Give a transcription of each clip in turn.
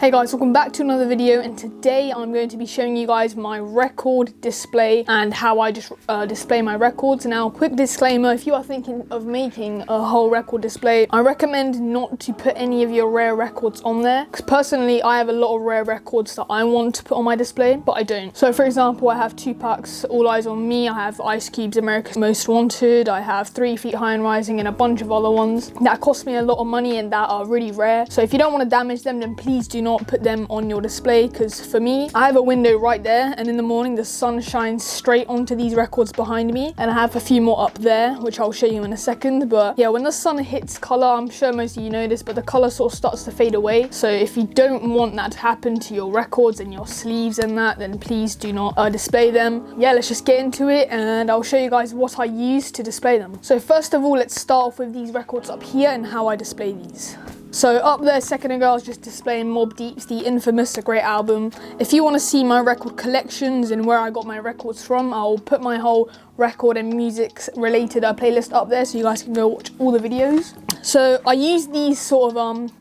Hey guys, welcome back to another video, and today I'm going to be showing you guys my record display and how I just display my records. Now, quick disclaimer, if you are thinking of making a whole record display, I recommend not to put any of your rare records on there, because personally I have a lot of rare records that I want to put on my display, but I don't. So for example, I have Tupac's All Eyes on Me, I have Ice Cube's America's Most Wanted, I have 3 Feet High and Rising, and a bunch of other ones that cost me a lot of money and that are really rare. So if you don't want to damage them, then please do not put them on your display, because for me, I have a window right there, and in the morning the sun shines straight onto these records behind me, and I have a few more up there which I'll show you in a second. But yeah, when the sun hits color, I'm sure most of you know this, but the color sort of starts to fade away. So if you don't want that to happen to your records and your sleeves and that, then please do not display them. Yeah, let's just get into it and I'll show you guys what I use to display them. So first of all, let's start off with these records up here and how I display these. So up there a second ago, I was just displaying Mobb Deep's The Infamous, a great album. If you want to see my record collections and where I got my records from, I'll put my whole record and music related playlist up there so you guys can go watch all the videos. So I use these sort of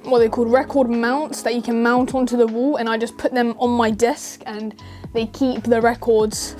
what they called record mounts that you can mount onto the wall, and I just put them on my desk, and they keep the records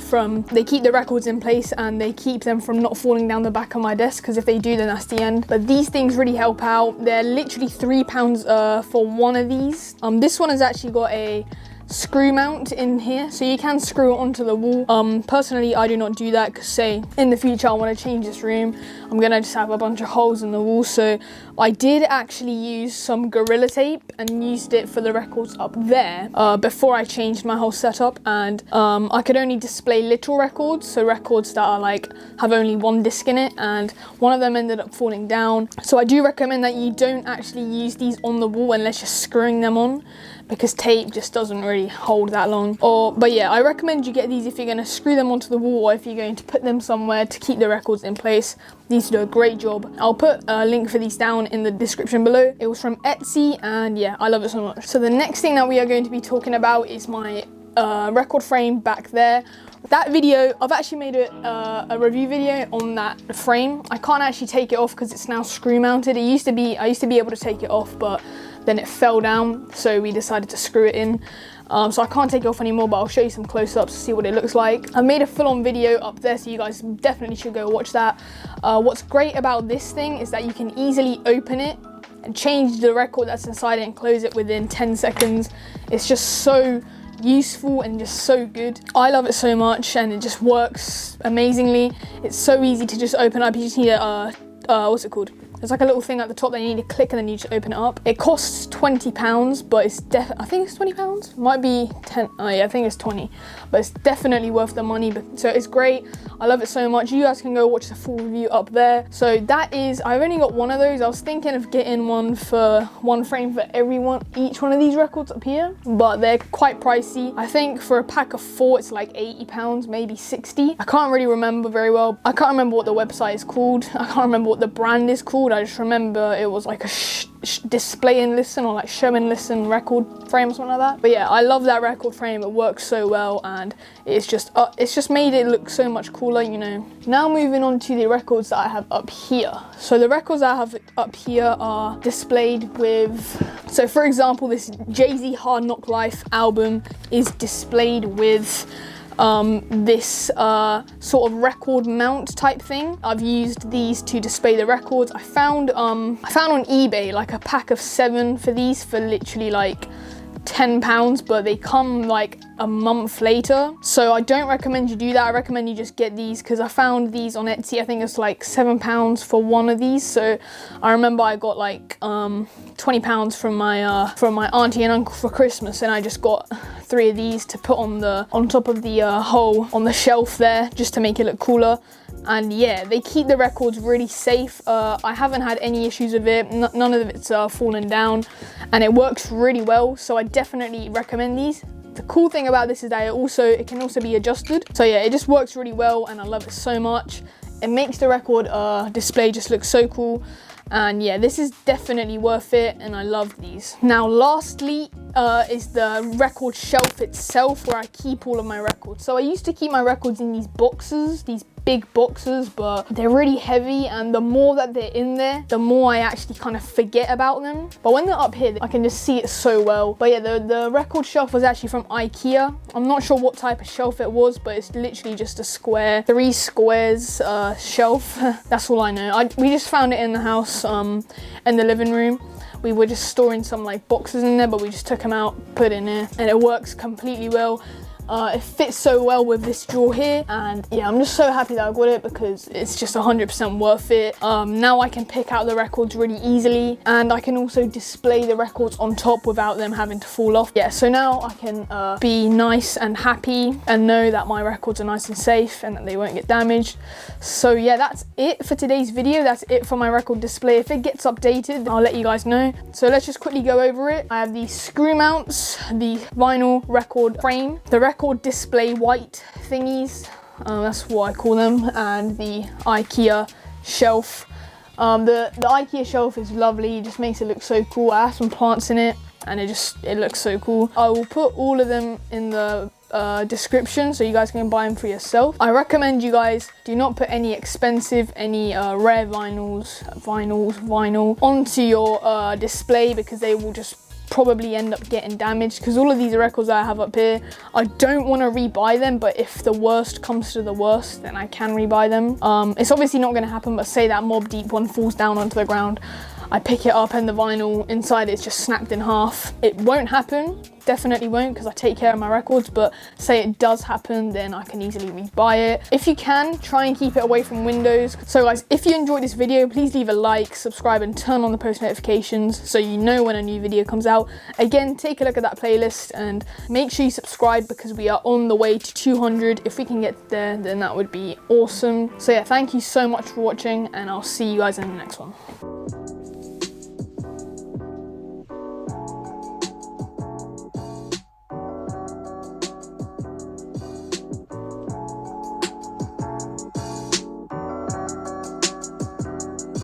in place, and they keep them from not falling down the back of my desk, because if they do, then that's the end. But these things really help out. They're literally £3 for one of these. This one has actually got a screw mount in here, so you can screw it onto the wall. Personally, I do not do that, because say in the future I want to change this room, I'm gonna just have a bunch of holes in the wall. So I did actually use some Gorilla Tape and used it for the records up there before I changed my whole setup, and I could only display little records, so records that are like have only one disc in it, and one of them ended up falling down. So I do recommend that you don't actually use these on the wall unless you're screwing them on, because tape just doesn't really hold that long. But yeah, I recommend you get these if you're going to screw them onto the wall, or if you're going to put them somewhere to keep the records in place. These do a great job. I'll put a link for these down in the description below. It was from Etsy, and yeah, I love it so much. So the next thing that we are going to be talking about is my record frame back there. That video, I've actually made a review video on that frame. I can't actually take it off because it's now screw mounted. I used to be able to take it off, but then it fell down, so we decided to screw it in. So I can't take it off anymore, but I'll show you some close-ups to see what it looks like. I made a full-on video up there, so you guys definitely should go watch that. What's great about this thing is that you can easily open it and change the record that's inside it and close it within 10 seconds. It's just so useful and just so good. I love it so much, and it just works amazingly. It's so easy to just open up. You just need a what's it called? There's like a little thing at the top that you need to click, and then you just open it up. It costs £20, but it's I think it's £20. Might be 10. Oh yeah, I think it's 20. But it's definitely worth the money. So it's great. I love it so much. You guys can go watch the full review up there. So that is, I've only got one of those. I was thinking of getting one frame for each one of these records up here, but they're quite pricey. I think for a pack of 4, it's like £80, maybe 60. I can't really remember very well. I can't remember what the website is called. I can't remember what the brand is called. I just remember it was like a display and listen, or like show and listen record frame or something like that. But yeah, I love that record frame. It works so well, and it's just made it look so much cooler, you know. Now moving on to the records that I have up here. So the records I have up here are displayed with, so for example, this Jay-Z Hard Knock Life album is displayed with this sort of record mount type thing. I've used these to display the records. I found on eBay like a pack of 7 for these for literally like £10, but they come like a month later, so I don't recommend you do that. I recommend you just get these, because I found these on Etsy. I think it's like £7 for one of these. So I remember I got like £20 from my auntie and uncle for Christmas, and I just got 3 of these to put on top of the hole on the shelf there, just to make it look cooler. And yeah, they keep the records really safe. I haven't had any issues with it. None of it's fallen down, and it works really well. So I definitely recommend these. The cool thing about this is that it can also be adjusted. So yeah, it just works really well, and I love it so much. It makes the record display just look so cool. And yeah, this is definitely worth it, and I love these. Now lastly, is the record shelf itself, where I keep all of my records. So I used to keep my records in these boxes, these big boxes, but they're really heavy, and the more that they're in there, the more I actually kind of forget about them. But when they're up here, I can just see it so well. But yeah, the record shelf was actually from IKEA. I'm not sure what type of shelf it was, but it's literally just a square, 3 squares shelf. That's all I know. We just found it in the house, in the living room. We were just storing some like boxes in there, but we just took them out, put it in there, and it works completely well. It fits so well with this drawer here, and yeah, I'm just so happy that I got it because it's just 100% worth it. Now I can pick out the records really easily, and I can also display the records on top without them having to fall off. Yeah, so now I can be nice and happy and know that my records are nice and safe and that they won't get damaged. So yeah, that's it for today's video. That's it for my record display. If it gets updated, I'll let you guys know. So let's just quickly go over it. I have the screw mounts, the vinyl record frame, the record display white thingies, that's what I call them, and the IKEA shelf. The IKEA shelf is lovely, it just makes it look so cool. I have some plants in it and it looks so cool. I will put all of them in the description so you guys can buy them for yourself. I recommend you guys do not put any expensive, any rare vinyl onto your display, because they will just probably end up getting damaged. Because all of these records that I have up here, I don't want to rebuy them, but if the worst comes to the worst, then I can rebuy them. It's obviously not going to happen, but say that Mobb Deep one falls down onto the ground, I pick it up and the vinyl inside it's just snapped in half. It won't happen, definitely won't, because I take care of my records, but say it does happen, then I can easily rebuy it. If you can, try and keep it away from windows. So guys, if you enjoyed this video, please leave a like, subscribe, and turn on the post notifications so you know when a new video comes out. Again, take a look at that playlist and make sure you subscribe, because we are on the way to 200. If we can get there, then that would be awesome. So yeah, thank you so much for watching, and I'll see you guys in the next one.